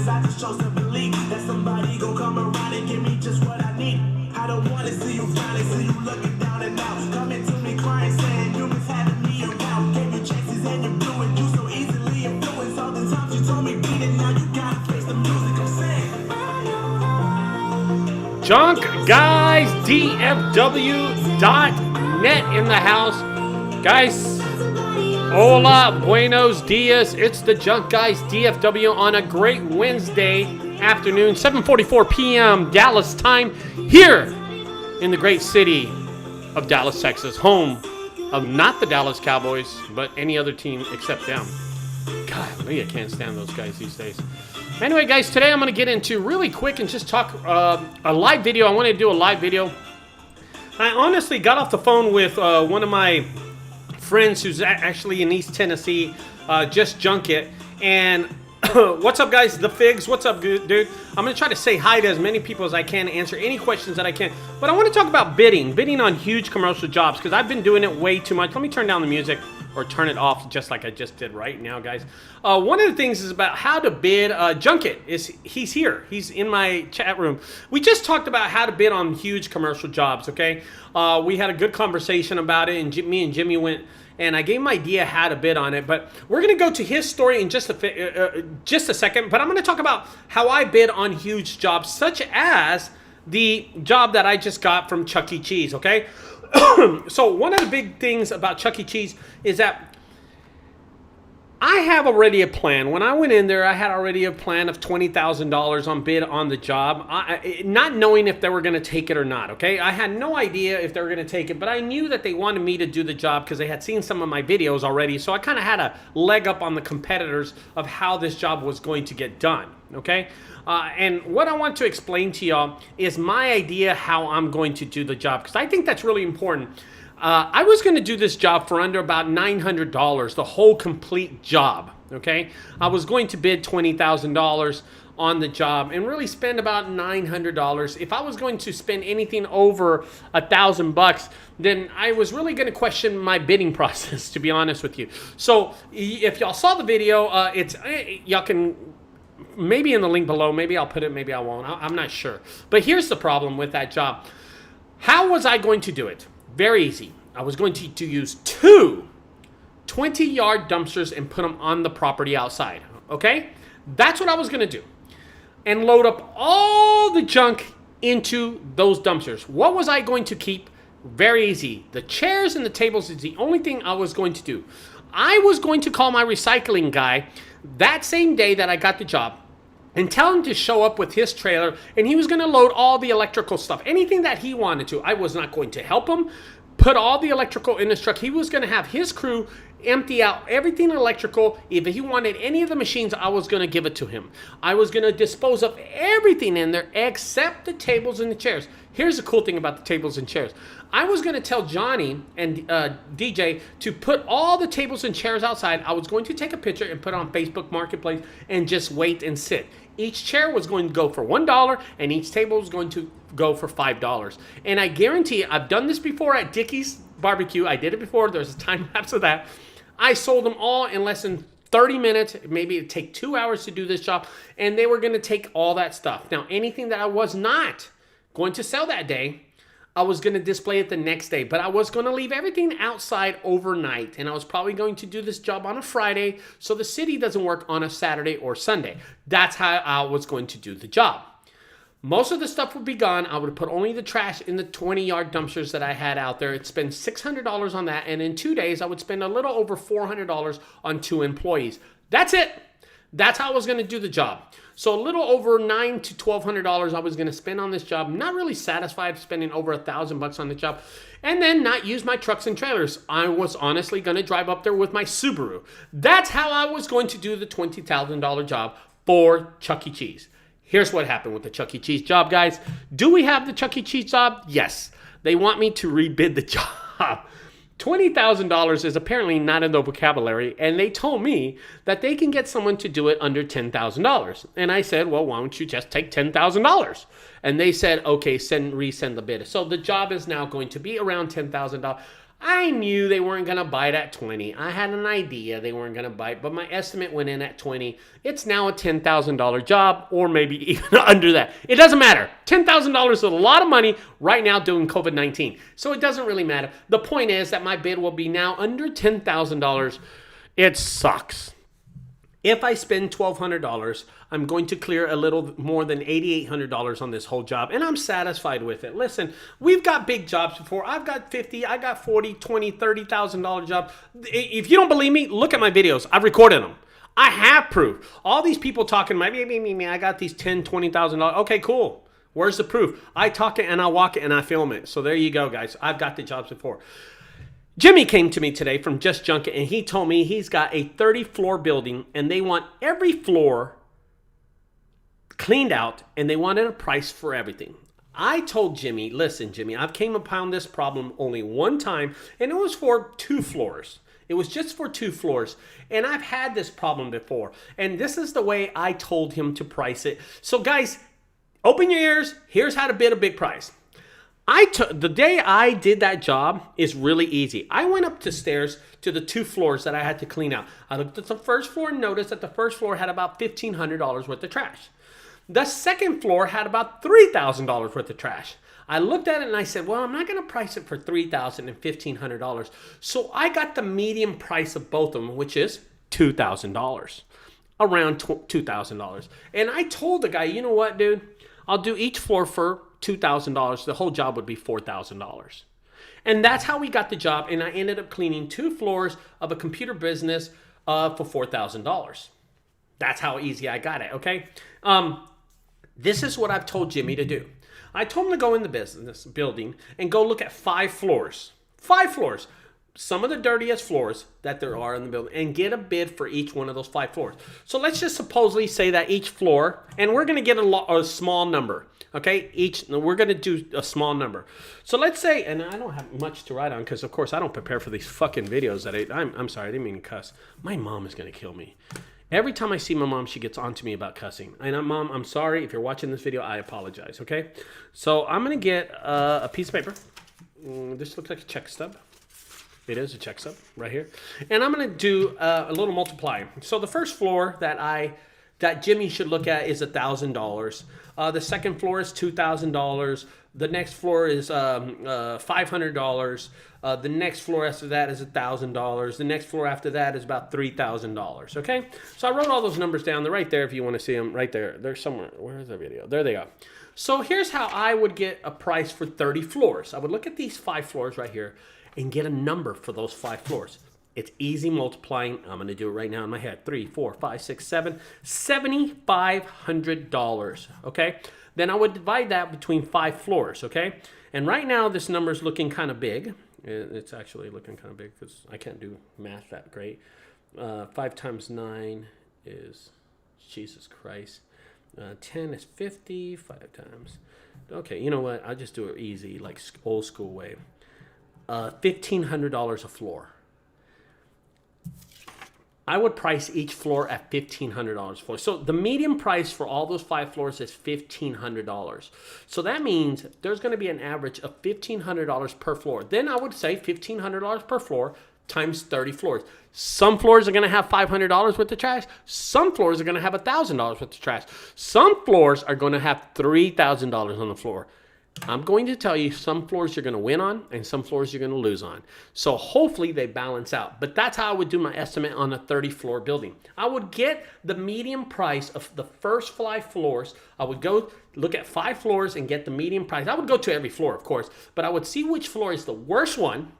cause I just chose to believe that somebody gon' come around and give me just what I need. I don't wanna see you finally, see you looking down and out. Coming to me crying, saying you mishandled me around. Gave you chances and you blew it, you so easily influenced. All the times you told me beat it, now you gotta face the music I'm saying. JunkGuysdfw.net in the house. Guys, hola, buenos dias. It's the Junk Guys DFW on a great Wednesday afternoon, 7:44 p.m. Dallas time, here in the great city of Dallas, Texas, home of not the Dallas Cowboys, but any other team except them. Golly, I can't stand those guys these days. Anyway, guys, today I'm going to get into really quick and just talk a live video. I want to do a live video. I honestly got off the phone with one of my friends who's actually in East Tennessee, just Junket. And what's up, guys? The Figs. What's up, dude? I'm going to try to say hi to as many people as I can, answer any questions that I can. But I want to talk about bidding on huge commercial jobs, because I've been doing it way too much. Let me turn down the music. Or turn it off just like I just did right now, guys. One of the things is about how to bid. Junket, he's here. He's in my chat room. We just talked about how to bid on huge commercial jobs, okay? We had a good conversation about it, and me and Jimmy went, and I gave him an idea how to bid on it. But we're going to go to his story in just a second. But I'm going to talk about how I bid on huge jobs, such as the job that I just got from Chuck E. Cheese, okay? So one of the big things about Chuck E. Cheese is that I have already a plan. When I went in there, I had already a plan of $20,000 on bid on the job, not knowing if they were going to take it or not, okay? I had no idea if they were going to take it, but I knew that they wanted me to do the job because they had seen some of my videos already, so I kind of had a leg up on the competitors of how this job was going to get done, okay? And what I want to explain to y'all is my idea how I'm going to do the job, because I think that's really important. I was going to do this job for under about $900, the whole complete job, okay? I was going to bid $20,000 on the job and really spend about $900. If I was going to spend anything over $1,000, then I was really going to question my bidding process, to be honest with you. So if y'all saw the video, y'all can... maybe in the link below, maybe I'll put it, maybe I won't. I'm not sure. But here's the problem with that job. How was I going to do it? Very easy. I was going to use two 20-yard dumpsters and put them on the property outside. Okay? That's what I was going to do. And load up all the junk into those dumpsters. What was I going to keep? Very easy. The chairs and the tables is the only thing I was going to do. I was going to call my recycling guy that same day that I got the job and tell him to show up with his trailer, and he was going to load all the electrical stuff, anything that he wanted to. I was not going to help him put all the electrical in his truck. He was going to have his crew empty out everything electrical. If he wanted any of the machines, I was going to give it to him. I was going to dispose of everything in there except the tables and the chairs. Here's the cool thing about the tables and chairs. I was going to tell Johnny and DJ to put all the tables and chairs outside. I was going to take a picture and put it on Facebook Marketplace and just wait and sit. Each chair was going to go for $1 and each table was going to go for $5. And I guarantee, I've done this before at Dickey's Barbecue. I did it before. There's a time lapse of that. I sold them all in less than 30 minutes. Maybe it'd take 2 hours to do this job. And they were going to take all that stuff. Now, anything that I was not going to sell that day, I was going to display it the next day, but I was going to leave everything outside overnight, and I was probably going to do this job on a Friday so the city doesn't work on a Saturday or Sunday. That's how I was going to do the job. Most of the stuff would be gone. I would put only the trash in the 20-yard dumpsters that I had out there. I'd spend $600 on that, and in 2 days, I would spend a little over $400 on 2 employees. That's it. That's how I was going to do the job. So a little over $900 to $1,200 I was going to spend on this job. Not really satisfied spending over $1,000 on the job. And then not use my trucks and trailers. I was honestly going to drive up there with my Subaru. That's how I was going to do the $20,000 job for Chuck E. Cheese. Here's what happened with the Chuck E. Cheese job, guys. Do we have the Chuck E. Cheese job? Yes. They want me to rebid the job. $20,000 is apparently not in the vocabulary, and they told me that they can get someone to do it under $10,000. And I said, well, why don't you just take $10,000? And they said, okay, resend the bid. So the job is now going to be around $10,000. I knew they weren't going to bite at 20. I had an idea they weren't going to bite, but my estimate went in at 20. It's now a $10,000 job, or maybe even under that. It doesn't matter. $10,000 is a lot of money right now doing COVID-19. So it doesn't really matter. The point is that my bid will be now under $10,000. It sucks. If I spend $1,200, I'm going to clear a little more than $8,800 on this whole job, and I'm satisfied with it. Listen, we've got big jobs before. I've got 50, I got 40, 20, $30,000 jobs. If you don't believe me, look at my videos. I've recorded them. I have proof. All these people talking about me, I got these $10,000, $20,000. Okay, cool. Where's the proof? I talk it and I walk it and I film it. So there you go, guys. I've got the jobs before. Jimmy came to me today from Just Junk It, and he told me he's got a 30-floor building, and they want every floor cleaned out, and they wanted a price for everything. I told Jimmy, listen, Jimmy, I've came upon this problem only one time, and it was for 2 floors. It was just for 2 floors, and I've had this problem before, and this is the way I told him to price it. So, guys, open your ears. Here's how to bid a big price. The day I did that job is really easy. I went up the stairs to the 2 floors that I had to clean out. I looked at the first floor and noticed that the first floor had about $1,500 worth of trash. The second floor had about $3,000 worth of trash. I looked at it and I said, well, I'm not going to price it for $3,000 and $1,500. So I got the medium price of both of them, which is $2,000, around $2,000. And I told the guy, you know what, dude? I'll do each floor for $2,000. The whole job would be $4,000. And that's how we got the job. And I ended up cleaning 2 floors of a computer business for $4,000. That's how easy I got it, okay? This is what I've told Jimmy to do. I told him to go in the business building and go look at 5 floors. 5 floors. Some of the dirtiest floors that there are in the building, and get a bid for each one of those 5 floors. So let's just supposedly say that each floor, and we're going to get a small number, okay? We're going to do a small number. So let's say, and I don't have much to write on because, of course, I don't prepare for these fucking videos I'm sorry, I didn't mean to cuss. My mom is going to kill me. Every time I see my mom, she gets on to me about cussing. And Mom, I'm sorry. If you're watching this video, I apologize, okay? So I'm going to get a piece of paper. This looks like a check stub. It is a check stub right here. And I'm going to do a little multiplying. So the first floor that Jimmy should look at is $1,000. The second floor is $2,000. The next floor is $500. The next floor after that is $1,000. The next floor after that is about $3,000. Okay? So I wrote all those numbers down. They're right there if you want to see them. Right there. They're somewhere. Where is the video? There they are. So here's how I would get a price for 30 floors. I would look at these 5 floors right here and get a number for those 5 floors. It's easy multiplying. I'm going to do it right now in my head. 3, 4, 5, 6, 7. $7,500. Okay? Then I would divide that between 5 floors. Okay? And right now this number is looking kind of big. It's actually looking kind of big because I can't do math that great. 5 times 9 is, Jesus Christ. 10 is 50. 5 times. Okay, you know what? I'll just do it easy, like old school way. $1,500 a floor. I would price each floor at $1,500 a floor. So the median price for all those 5 floors is $1,500. So that means there's going to be an average of $1,500 per floor. Then I would say $1,500 per floor times 30 floors. Some floors are going to have $500 worth of trash. Some floors are going to have $1,000 worth of trash. Some floors are going to have $3,000 on the floor. I'm going to tell you some floors you're going to win on and some floors you're going to lose on. So hopefully they balance out. But that's how I would do my estimate on a 30-floor building. I would get the median price of the first 5 floors. I would go look at 5 floors and get the median price. I would go to every floor, of course, but I would see which floor is the worst one,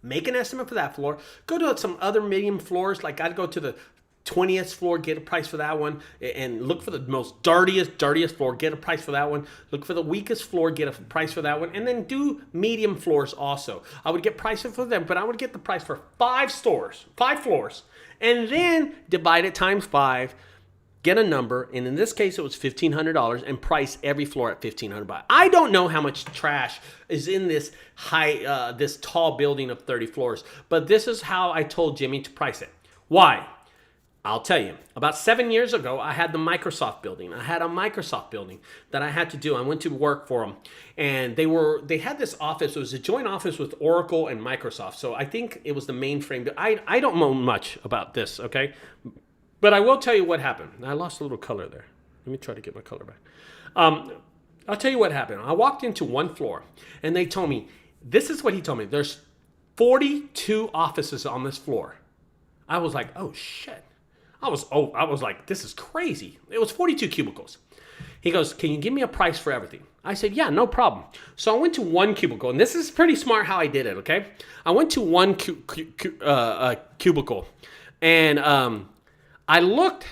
make an estimate for that floor, go to some other medium floors, like I'd go to the 20th floor, get a price for that one, and look for the most dirtiest floor, get a price for that one, look for the weakest floor, get a price for that one, and then do medium floors also. I would get prices for them, but I would get the price for 5 floors, and then divide it times 5, get a number, and in this case it was $1,500, and price every floor at $1,500. I don't know how much trash is in this this tall building of 30 floors, but this is how I told Jimmy to price it. Why? I'll tell you, about 7 years ago, I had the Microsoft building. I had a Microsoft building that I had to do. I went to work for them, and they had this office. It was a joint office with Oracle and Microsoft. So I think it was the mainframe. I don't know much about this, okay? But I will tell you what happened. I lost a little color there. Let me try to get my color back. I'll tell you what happened. I walked into one floor, and they told me, this is what he told me. There's 42 offices on this floor. I was like, oh, shit. I was like, this is crazy. It was 42 cubicles. He goes, can you give me a price for everything? I said, yeah, no problem. So I went to one cubicle, and this is pretty smart how I did it, okay? I went to one cubicle, and I looked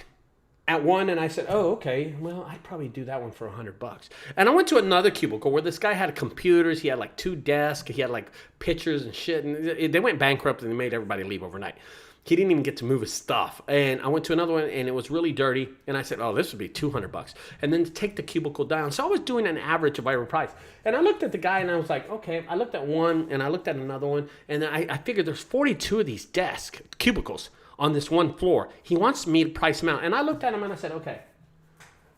at one, and I said, oh, okay, well, I'd probably do that one for $100. And I went to another cubicle where this guy had computers. He had like 2 desks. He had like pictures and shit, and they went bankrupt, and they made everybody leave overnight. He didn't even get to move his stuff. And I went to another one, and it was really dirty. And I said, oh, this would be $200. And then to take the cubicle down. So I was doing an average of every price. And I looked at the guy, and I was like, okay. I looked at one, and I looked at another one. And then I figured there's 42 of these cubicles on this one floor. He wants me to price them out. And I looked at him, and I said, okay.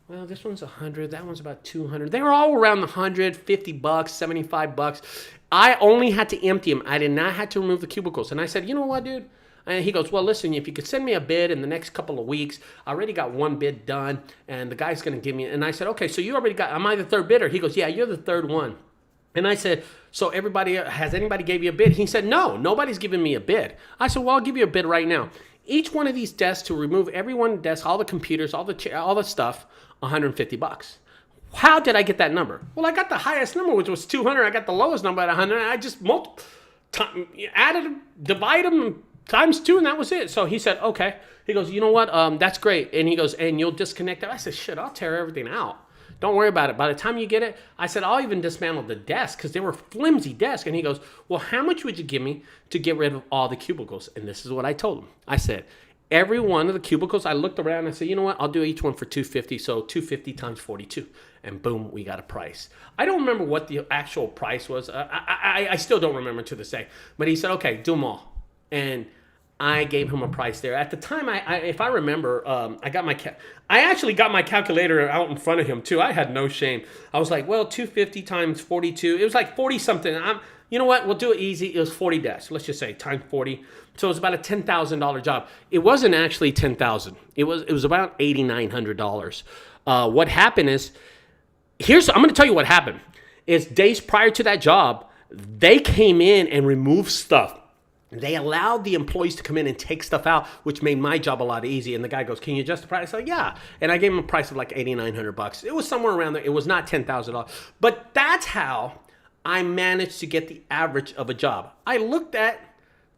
Well, this one's 100. That one's about 200. They were all around the 100, $50, $75. I only had to empty them. I did not have to remove the cubicles. And I said, you know what, dude? And he goes, well, listen, if you could send me a bid in the next couple of weeks, I already got one bid done, and the guy's going to give me, and I said, okay, so you already got, am I the third bidder? He goes, yeah, you're the third one. And I said, so has anybody gave you a bid? He said, no, nobody's giving me a bid. I said, well, I'll give you a bid right now. Each one of these desks, to remove every one desk, all the computers, all the stuff, $150. How did I get that number? Well, I got the highest number, which was 200. I got the lowest number at 100. I just added them, divide them, times 2, and that was it. So he said, okay. He goes, you know what? That's great. And he goes, and you'll disconnect it. I said, shit, I'll tear everything out. Don't worry about it. By the time you get it, I said, I'll even dismantle the desk because they were flimsy desks. And he goes, well, how much would you give me to get rid of all the cubicles? And this is what I told him. I said, every one of the cubicles, I looked around and I said, you know what? I'll do each one for $250. So $250 times 42. And boom, we got a price. I don't remember what the actual price was. I still don't remember to this day. But he said, okay, do them all. And I gave him a price there. At the time, if I remember, I actually got my calculator out in front of him too. I had no shame. I was like, well, 250 times 42. It was like 40 something. You know what? We'll do it easy. It was 40 desks. Let's just say times 40. So it was about a $10,000 job. It wasn't actually $10,000. It was about $8,900. What happened is, I'm going to tell you what happened. Is days prior to that job, they came in and removed stuff. They allowed the employees to come in and take stuff out, which made my job a lot easier. And the guy goes, can you adjust the price? I said, yeah. And I gave him a price of like $8,900. It was somewhere around there. It was not $10,000. But that's how I managed to get the average of a job. I looked at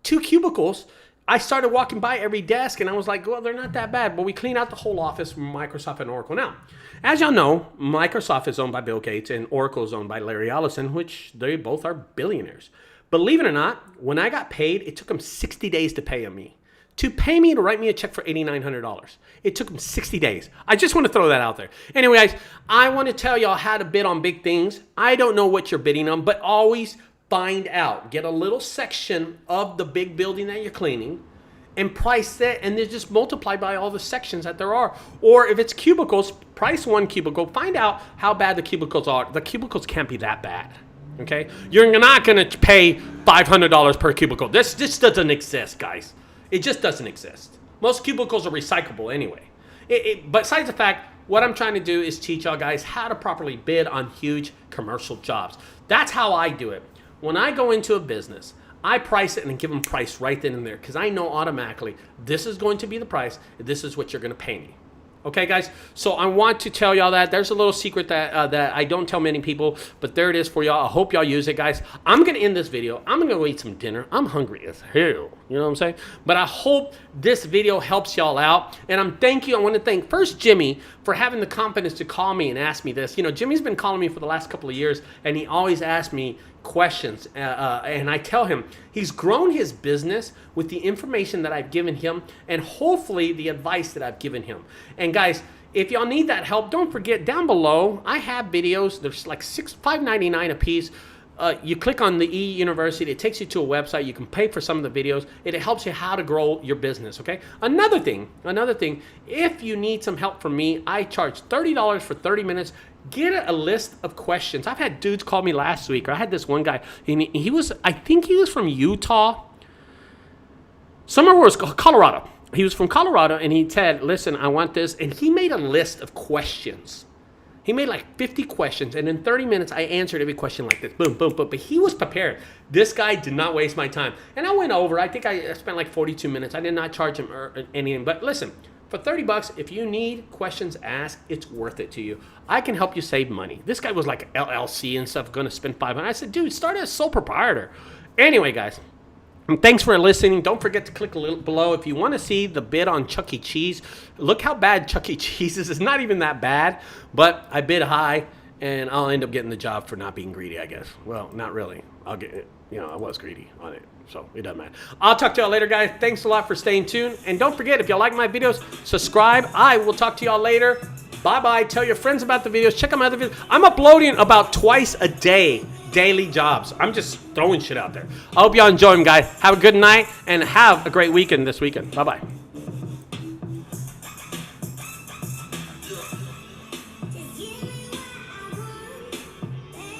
2 cubicles. I started walking by every desk, and I was like, well, they're not that bad. But we cleaned out the whole office from Microsoft and Oracle. Now, as y'all know, Microsoft is owned by Bill Gates, and Oracle is owned by Larry Ellison, which they both are billionaires. Believe it or not, when I got paid, it took them 60 days to pay me. To pay me to write me a check for $8,900. It took them 60 days. I just want to throw that out there. Anyway, guys, I want to tell y'all how to bid on big things. I don't know what you're bidding on, but always find out. Get a little section of the big building that you're cleaning and price that, and then just multiply by all the sections that there are. Or if it's cubicles, price one cubicle. Find out how bad the cubicles are. The cubicles can't be that bad. Okay, you're not going to pay $500 per cubicle. This doesn't exist, guys. It just doesn't exist. Most cubicles are recyclable anyway. Besides the fact, what I'm trying to do is teach y'all guys how to properly bid on huge commercial jobs. That's how I do it. When I go into a business, I price it and give them price right then and there because I know automatically this is going to be the price. This is what you're going to pay me. Okay, guys, so I want to tell y'all that. There's a little secret that I don't tell many people, but there it is for y'all. I hope y'all use it, guys. I'm going to end this video. I'm going to go eat some dinner. I'm hungry as hell. You know what I'm saying? But I hope this video helps y'all out. And I want to thank first Jimmy for having the confidence to call me and ask me this. You know, Jimmy's been calling me for the last couple of years, and he always asks me questions. And I tell him he's grown his business with the information that I've given him and hopefully the advice that I've given him. And guys, if y'all need that help, don't forget down below, I have videos. There's like $5.99 a piece. you click on the e-university. It takes you to a website. You can pay for some of the videos. It helps you how to grow your business, okay? Another thing, if you need some help from me, I charge $30 for 30 minutes. Get a list of questions. I've had dudes call me last week, or I had this one guy, and he was, I think he was from Utah. Somewhere where it was Colorado. He was from Colorado, and he said, listen, I want this. And he made a list of questions. He made like 50 questions, and in 30 minutes, I answered every question like this. Boom, boom, boom. But he was prepared. This guy did not waste my time. And I went over. I think I spent like 42 minutes. I did not charge him anything. But listen, for 30 bucks, if you need questions asked, it's worth it to you. I can help you save money. This guy was like LLC and stuff, going to spend $500. I said, dude, start as a sole proprietor. Anyway, guys. And thanks for listening. Don't forget to click a little below if you want to see the bid on Chuck E. Cheese. Look how bad Chuck E. Cheese is. It's not even that bad, but I bid high, and I'll end up getting the job for not being greedy, I guess. Well, not really. I'll get it. I was greedy on it, so it doesn't matter. I'll talk to y'all later, guys. Thanks a lot for staying tuned. And don't forget, if y'all like my videos, subscribe. I will talk to y'all later. Bye-bye. Tell your friends about the videos. Check out my other videos. I'm uploading about twice a day. Daily jobs. I'm just throwing shit out there. I hope y'all enjoy them, guys. Have a good night and have a great weekend this weekend. Bye-bye.